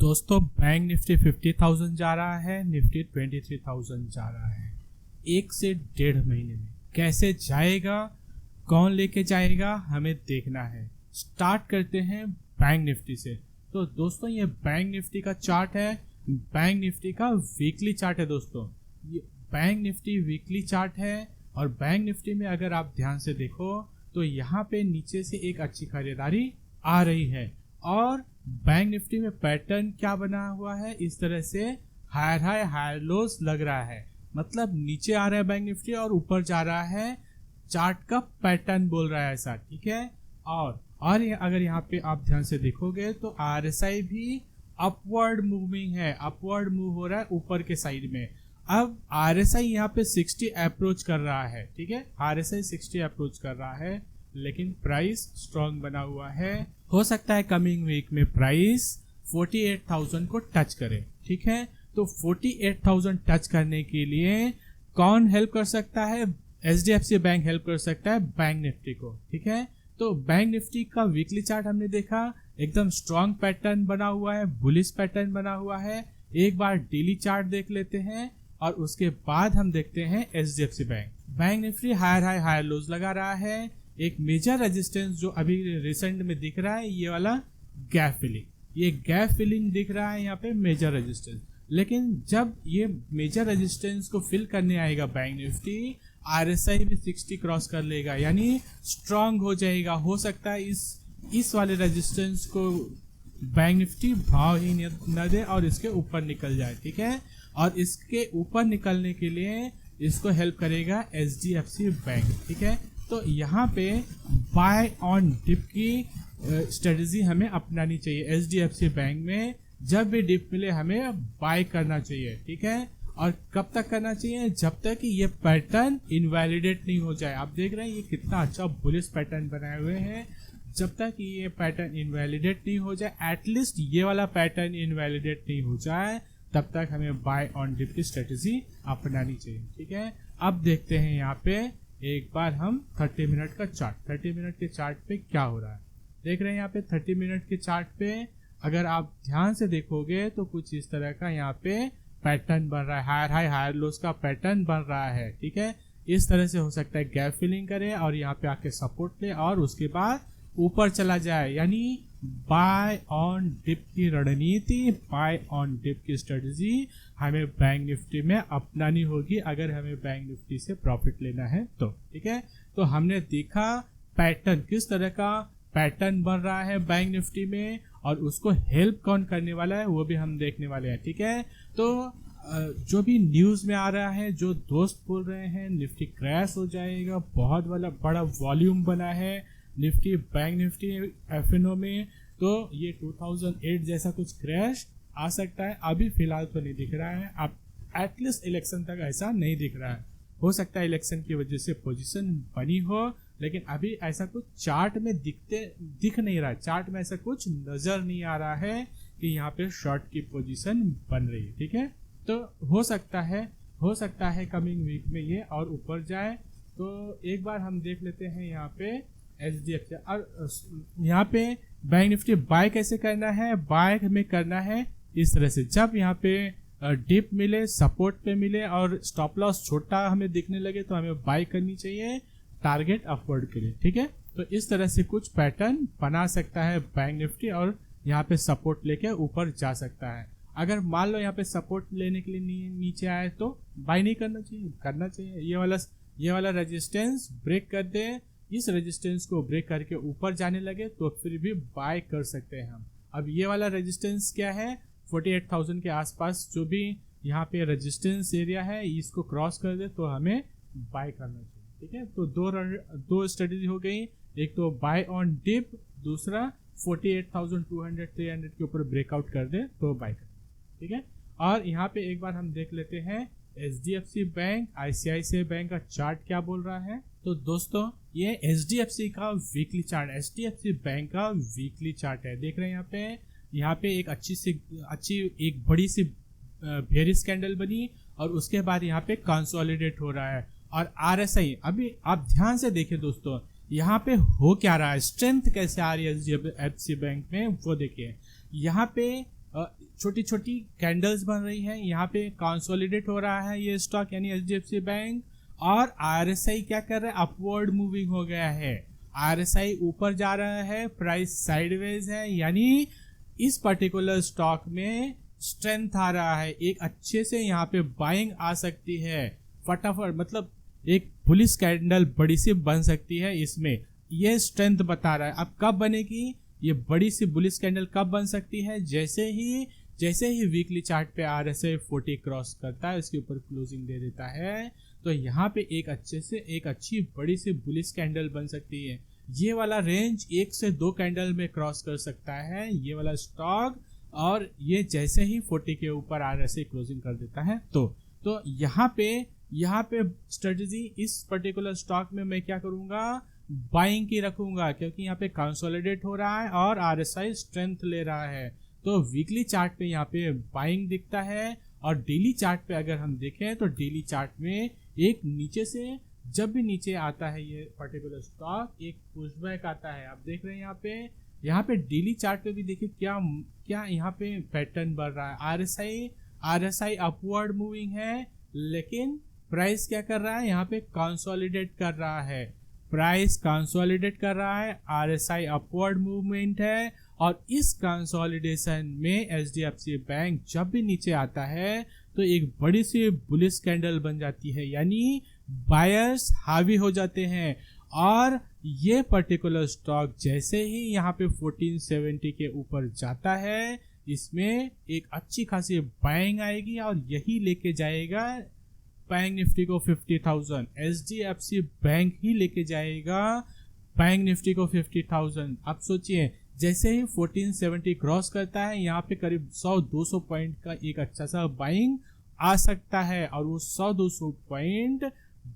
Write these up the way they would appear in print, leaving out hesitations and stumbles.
दोस्तों bank Nifty 50,000 जा रहा है, निफ्टी 23,000 जा रहा है। 1 से 1.5 महीने में कैसे जाएगा, कौन लेके जाएगा, हमें देखना है। स्टार्ट करते हैं बैंक निफ्टी से। तो दोस्तों ये बैंक निफ्टी का चार्ट है, बैंक निफ्टी का वीकली चार्ट है। दोस्तों ये बैंक निफ्टी वीकली चार्ट है और बैंक निफ्टी में अगर आप ध्यान से देखो तो यहाँ पे नीचे से एक अच्छी खरीदारी आ रही है और बैंक निफ्टी में पैटर्न क्या बना हुआ है, इस तरह से हायर हाई हायर लोस लग रहा है। मतलब नीचे आ रहा है बैंक निफ्टी और ऊपर जा रहा है, चार्ट का पैटर्न बोल रहा है ऐसा, ठीक है। और अगर यहाँ पे आप ध्यान से देखोगे तो RSI भी अपवर्ड मूविंग है, अपवर्ड मूव हो रहा है ऊपर के साइड में। अब RSI यहाँ पे 60 अप्रोच कर रहा है, ठीक है, RSI 60 अप्रोच कर रहा है, लेकिन प्राइस स्ट्रॉन्ग बना हुआ है। हो सकता है कमिंग वीक में प्राइस 48,000 को टच करे, ठीक है। तो 48,000 टच करने के लिए कौन हेल्प कर सकता है? HDFC बैंक हेल्प कर सकता है बैंक निफ्टी को, ठीक है। तो बैंक निफ्टी का वीकली चार्ट हमने देखा, एकदम स्ट्रॉन्ग पैटर्न बना हुआ है, बुलिश पैटर्न बना हुआ है। एक बार डेली चार्ट देख लेते हैं और उसके बाद हम देखते हैं HDFC bank. Bank Nifty higher high higher lows लगा रहा है। एक मेजर रेजिस्टेंस जो अभी रिसेंट में दिख रहा है, ये वाला गैप फिलिंग, ये गैप फिलिंग दिख रहा है यहाँ पे मेजर रेजिस्टेंस। लेकिन जब ये मेजर रेजिस्टेंस को फिल करने आएगा बैंक निफ्टी, RSI भी 60 क्रॉस कर लेगा, यानी स्ट्रांग हो जाएगा। हो सकता है इस वाले रेजिस्टेंस को बैंक निफ्टी भाव ही न दे और इसके ऊपर निकल जाए, ठीक है। और इसके ऊपर निकलने के लिए इसको हेल्प करेगा HDFC बैंक, ठीक है। तो यहाँ पे बाय ऑन डिप की स्ट्रेटजी हमें अपनानी चाहिए। HDFC बैंक में जब भी डिप मिले हमें बाय करना चाहिए, ठीक है। और कब तक करना चाहिए? जब तक कि ये पैटर्न इनवैलिडेट नहीं हो जाए। आप देख रहे हैं ये कितना अच्छा बुलिश पैटर्न बनाए हुए हैं। जब तक ये पैटर्न इनवैलिडेट नहीं हो जाए, एटलीस्ट ये वाला पैटर्न इनवैलिडेट नहीं हो जाए, तब तक हमें बाय ऑन डिप की स्ट्रेटजी अपनानी चाहिए, ठीक है। अब देखते हैं यहाँ पे एक बार हम 30 मिनट का चार्ट, 30 मिनट के चार्ट पे क्या हो रहा है देख रहे हैं। यहाँ पे 30 मिनट के चार्ट पे अगर आप ध्यान से देखोगे तो कुछ इस तरह का यहाँ पे पैटर्न बन रहा है, हायर हाई हायर लोस का पैटर्न बन रहा है, ठीक है। इस तरह से हो सकता है गैप फिलिंग करे और यहाँ पे आके सपोर्ट ले और उसके बाद ऊपर चला जाए, यानी बाय ऑन डिप की रणनीति, बाय ऑन डिप की स्ट्रेटजी हमें बैंक निफ्टी में अपनानी होगी अगर हमें बैंक निफ्टी से प्रॉफिट लेना है तो, ठीक है। तो हमने देखा पैटर्न, किस तरह का पैटर्न बन रहा है बैंक निफ्टी में और उसको हेल्प कौन करने वाला है वो भी हम देखने वाले हैं, ठीक है। तो जो भी न्यूज में आ रहा है, जो दोस्त बोल रहे हैं निफ्टी क्रैश हो जाएगा, बहुत बड़ा वॉल्यूम बना है निफ्टी बैंक निफ्टी FNO में, तो ये 2008 जैसा कुछ क्रैश आ सकता है। अभी फिलहाल तो नहीं दिख रहा है, अब एटलीस्ट इलेक्शन तक ऐसा नहीं दिख रहा है। हो सकता है इलेक्शन की वजह से पोजीशन बनी हो, लेकिन अभी ऐसा कुछ चार्ट में दिख नहीं रहा है। चार्ट में ऐसा कुछ नजर नहीं आ रहा है कि यहाँ पे शॉर्ट की पोजीशन बन रही है, ठीक है। तो हो सकता है कमिंग वीक में ये और ऊपर जाए। तो एक बार हम देख लेते हैं यहाँ पे HDFC और यहाँ पे बैंक निफ्टी बाय कैसे करना है। बाय हमें करना है इस तरह से, जब यहाँ पे डिप मिले, सपोर्ट पे मिले और स्टॉप लॉस छोटा हमें दिखने लगे तो हमें बाय करनी चाहिए टारगेट अपवर्ड के लिए, ठीक है। तो इस तरह से कुछ पैटर्न बना सकता है बैंक निफ्टी और यहाँ पे सपोर्ट लेके ऊपर जा सकता है। अगर मान लो यहाँ पे सपोर्ट लेने के लिए नीचे आए तो बाय नहीं करना चाहिए। ये वाला रेजिस्टेंस ब्रेक कर दे, इस रेजिस्टेंस को ब्रेक करके ऊपर जाने लगे तो फिर भी बाय कर सकते हैं हम। अब ये वाला रेजिस्टेंस क्या है, 48,000 के आसपास जो भी यहाँ पे रेजिस्टेंस एरिया है, इसको क्रॉस कर दे तो हमें बाय करना चाहिए, ठीक है। तो दो स्ट्रेटेजी हो गई, एक तो बाय ऑन डिप, दूसरा 48,200-300 के ऊपर ब्रेकआउट कर दे तो बाय कर, ठीक है। और यहाँ पे एक बार हम देख लेते हैं HDFC बैंक, ICICI बैंक का चार्ट क्या बोल रहा है। तो दोस्तों ये HDFC का वीकली चार्ट, HDFC बैंक का वीकली चार्ट है। देख रहे हैं यहाँ पे एक अच्छी एक बड़ी सी बेयरिश कैंडल बनी और उसके बाद यहाँ पे कंसोलिडेट हो रहा है। और RSI अभी आप ध्यान से देखें दोस्तों, यहाँ पे हो क्या रहा है, स्ट्रेंथ कैसे आ रही है HDFC बैंक में वो देखिए। यहाँ पे छोटी छोटी कैंडल्स बन रही हैं, यहाँ पे कंसोलिडेट हो रहा है ये स्टॉक यानी एचडीएफसी बैंक। और आरएसआई क्या कर रहा है, अपवर्ड मूविंग हो गया है, आरएसआई ऊपर जा रहा है, प्राइस साइडवेज है, यानी इस पर्टिकुलर स्टॉक में स्ट्रेंथ आ रहा है, एक अच्छे से यहाँ पे बाइंग आ सकती है फटाफट, मतलब एक बुलिश कैंडल बड़ी सी बन सकती है इसमें, ये स्ट्रेंथ बता रहा है। अब कब बनेगी ये बड़ी सी बुलिश कैंडल, कब बन सकती है, जैसे ही वीकली चार्ट पे आरएसआई 40 क्रॉस करता है, उसके ऊपर क्लोजिंग दे देता है, तो यहाँ पे एक अच्छी बड़ी सी बुलिश कैंडल बन सकती है। ये वाला रेंज 1 से 2 कैंडल में क्रॉस कर सकता है ये वाला स्टॉक, और ये जैसे ही 40 के ऊपर आरएसआई क्लोजिंग कर देता है तो यहाँ पे स्ट्रेटजी इस पर्टिकुलर स्टॉक में मैं क्या करूंगा, बाइंग की रखूंगा, क्योंकि यहाँ पे कंसोलिडेट हो रहा है और आरएसआई स्ट्रेंथ ले रहा है। तो वीकली चार्ट पे यहाँ पे बाइंग दिखता है, और डेली चार्ट पे अगर हम देखें तो डेली चार्ट में एक नीचे से जब भी नीचे आता है ये पर्टिकुलर स्टॉक, एक पुशबैक आता है। आप देख रहे हैं यहाँ पे डेली चार्ट पे भी देखिए क्या यहाँ पे पैटर्न बढ़ रहा है। आरएसआई अपवर्ड मूविंग है, लेकिन प्राइस क्या कर रहा है, यहाँ पे कंसोलिडेट कर रहा है, प्राइस कंसोलिडेट कर रहा है, आरएसआई अपवर्ड मूवमेंट है, और इस कंसोलिडेशन में एचडीएफसी बैंक जब भी नीचे आता है तो एक बड़ी सी बुलिश कैंडल बन जाती है, यानी बायर्स हावी हो जाते हैं। और ये पर्टिकुलर स्टॉक जैसे ही यहाँ पे 1470 के ऊपर जाता है, इसमें एक अच्छी खासी बाइंग आएगी और यही लेके जाएगा बैंक निफ्टी को 50,000। एचडीएफसी बैंक ही लेके जाएगा बैंक निफ्टी को 50,000। अब सोचिए जैसे ही 1470 क्रॉस करता है, यहाँ पे करीब 100-200 पॉइंट का एक अच्छा सा बाइंग आ सकता है, और वो 100-200 पॉइंट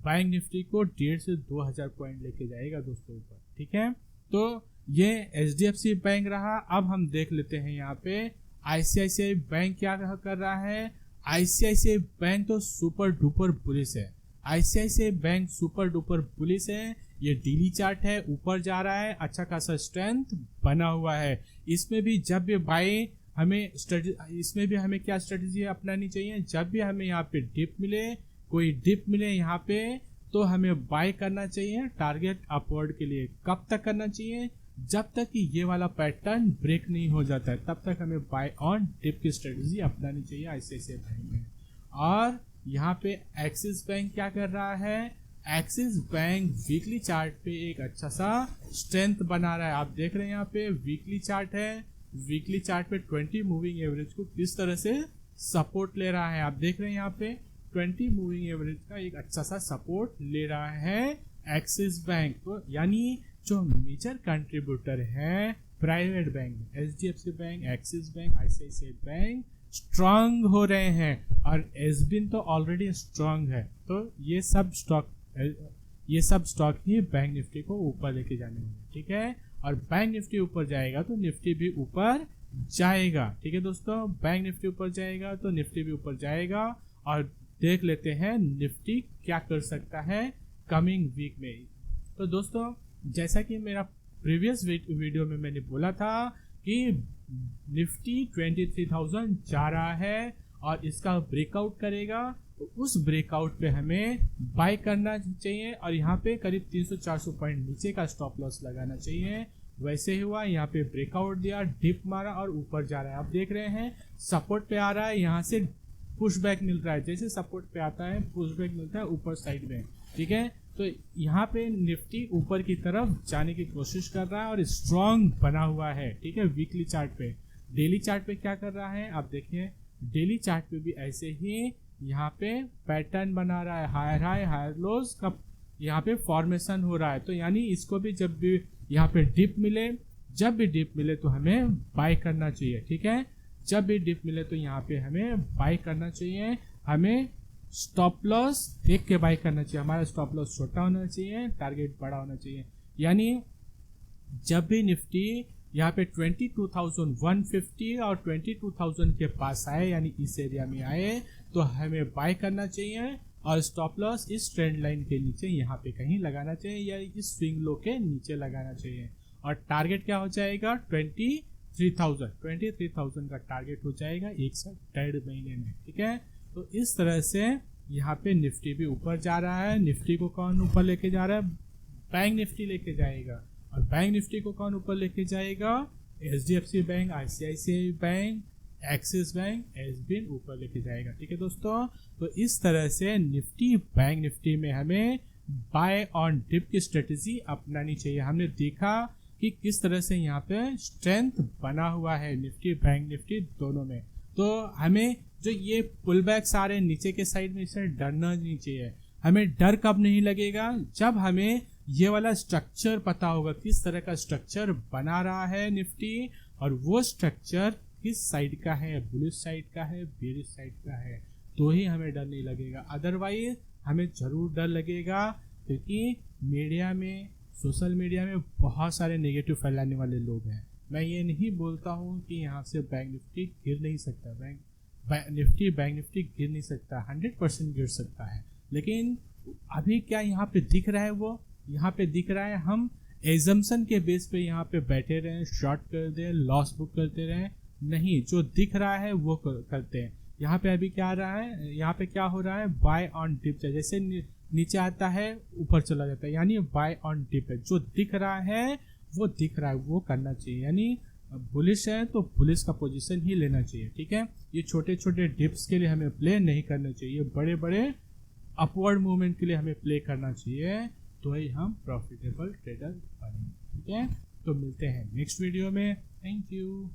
बैंक निफ्टी को 1,500 से 2,000 पॉइंट लेके जाएगा दोस्तों ऊपर। ठीक है, तो ये एचडीएफसी बैंक रहा। अब हम देख लेते हैं यहाँ पे आईसीआईसीआई बैंक क्या कर रहा है। आईसीआईसीआई बैंक तो सुपर डुपर बुलिश है, ICICI bank super duper bullish है। ये डेली चार्ट है, ऊपर जा रहा है, अच्छा खासा स्ट्रेंथ बना हुआ है। इसमें भी जब भी बाई इसमें भी हमें क्या स्ट्रेटजी अपनानी चाहिए, जब भी हमें यहाँ पे कोई डिप मिले यहाँ पे, तो हमें बाय करना चाहिए टारगेट अपवर्ड के लिए। कब तक करना चाहिए, जब तक कि ये वाला पैटर्न ब्रेक नहीं हो जाता है, तब तक हमें बाय ऑन डिप की स्ट्रेटजी अपनानी चाहिए आईसीआईसीआई बैंक में। और यहाँ पे एक्सिस बैंक क्या कर रहा है, एक्सिस बैंक वीकली चार्ट पे एक अच्छा सा स्ट्रेंथ बना रहा है। आप देख रहे हैं यहाँ पे वीकली चार्ट है, वीकली चार्ट पे 20 मूविंग एवरेज को किस तरह से सपोर्ट ले रहा है। आप देख रहे हैं यहाँ पे 20 मूविंग एवरेज का एक अच्छा सा सपोर्ट ले रहा है एक्सिस बैंक। तो यानी जो मेजर कंट्रीब्यूटर है private bank, HDFC bank, axis bank, ICICI bank strong हो रहे हैं, और एसबिन तो ऑलरेडी स्ट्रांग है। तो ये सब स्टॉक ही बैंक निफ्टी को ऊपर लेके जाने होंगे। ठीक है, और बैंक निफ्टी ऊपर जाएगा तो निफ्टी भी ऊपर जाएगा। ठीक है दोस्तों, बैंक निफ्टी ऊपर जाएगा तो निफ्टी भी ऊपर जाएगा। और देख लेते हैं निफ्टी क्या कर सकता है कमिंग वीक में। तो दोस्तों, जैसा कि मेरा प्रीवियस वीडियो में मैंने बोला था कि निफ्टी 23,000 जा रहा है और इसका ब्रेकआउट करेगा, तो उस ब्रेकआउट पे हमें बाय करना चाहिए, और यहाँ पे करीब 300-400 पॉइंट नीचे का स्टॉप लॉस लगाना चाहिए। वैसे ही हुआ, यहाँ पे ब्रेकआउट दिया, डिप मारा और ऊपर जा रहा है। आप देख रहे हैं सपोर्ट पे आ रहा है, यहाँ से पुशबैक मिल रहा है, जैसे सपोर्ट पे आता है पुशबैक मिलता है ऊपर साइड में। ठीक है, तो यहाँ पे निफ्टी ऊपर की तरफ जाने की कोशिश कर रहा है और स्ट्रॉन्ग बना हुआ है। ठीक है, वीकली चार्ट पे। डेली चार्ट पे क्या कर रहा है आप देखिए, डेली चार्ट पे भी ऐसे ही यहाँ पे पैटर्न बना रहा है, हायर हाई हायर लोज का यहाँ पे फॉर्मेशन हो रहा है। तो यानी इसको भी जब भी यहाँ पे डिप मिले तो हमें बाय करना चाहिए। ठीक है, जब भी डिप मिले तो यहाँ पे हमें बाय करना चाहिए। हमें स्टॉप लॉस देख के बाय करना चाहिए, हमारा स्टॉप लॉस छोटा होना चाहिए, टारगेट बड़ा होना चाहिए। यानी जब भी निफ्टी यहाँ पे 22,150 और 22,000 के पास आए, यानी इस एरिया में आए, तो हमें बाय करना चाहिए, और स्टॉप लॉस इस ट्रेंड लाइन के नीचे यहाँ पे कहीं लगाना चाहिए, या इस स्विंग लो के नीचे लगाना चाहिए। और टारगेट क्या हो जाएगा 20 23,000 का टारगेट हो जाएगा 1 से 1.5 महीने में, ठीक है। तो इस तरह से यहाँ पे निफ्टी भी ऊपर जा रहा है। निफ्टी को कौन ऊपर लेके जा रहा है? बैंक निफ्टी लेके जाएगा। और बैंक निफ्टी को कौन ऊपर लेके जाएगा? HDFC bank, ICICI bank, axis bank, SBI ऊपर लेके जाएगा, ठीक है दोस्तों। तो इस तरह से निफ्टी, बैंक निफ्टी में हमें बाय ऑन डिप की स्ट्रेटेजी अपनानी चाहिए। हमने देखा कि किस तरह से यहाँ पे स्ट्रेंथ बना हुआ है निफ्टी, बैंक निफ्टी दोनों में। तो हमें जो ये पुल बैक्स आ रहे हैं नीचे के साइड में, इससे डरना नहीं चाहिए। हमें डर कब नहीं लगेगा? जब हमें ये वाला स्ट्रक्चर पता होगा, किस तरह का स्ट्रक्चर बना रहा है निफ्टी, और वो स्ट्रक्चर किस साइड का है, बुलिश साइड का है, बेरिश साइड का है, तो ही हमें डर नहीं लगेगा। अदरवाइज हमें जरूर डर लगेगा, क्योंकि मीडिया में, सोशल मीडिया में बहुत सारे नेगेटिव फैलाने वाले लोग हैं। मैं ये नहीं बोलता हूँ कि यहाँ से बैंक निफ्टी गिर नहीं सकता, बैंक निफ्टी गिर नहीं सकता, 100% गिर सकता है। लेकिन अभी क्या यहाँ पे दिख रहा है? वो यहाँ पे दिख रहा है हम एजम्पशन के बेस पे यहाँ पे बैठे रहें, शॉर्ट कर दें, लॉस बुक करते रहें, नहीं, जो दिख रहा है वो करते हैं। यहाँ पे अभी क्या आ रहा है? यहाँ पे क्या हो रहा है? बाय ऑन डिप, जैसे नीचे आता है ऊपर चला जाता है, यानी बाय ऑन डिप है। जो दिख रहा है वो दिख रहा है, वो करना चाहिए। यानी बुलिश है तो बुलिश का पोजीशन ही लेना चाहिए, ठीक है। ये छोटे छोटे डिप्स के लिए हमें प्ले नहीं करना चाहिए, बड़े बड़े अपवर्ड मूवमेंट के लिए हमें प्ले करना चाहिए, तो ही हम प्रॉफिटेबल ट्रेडर बनेंगे, ठीक है। तो मिलते हैं नेक्स्ट वीडियो में। Thank you.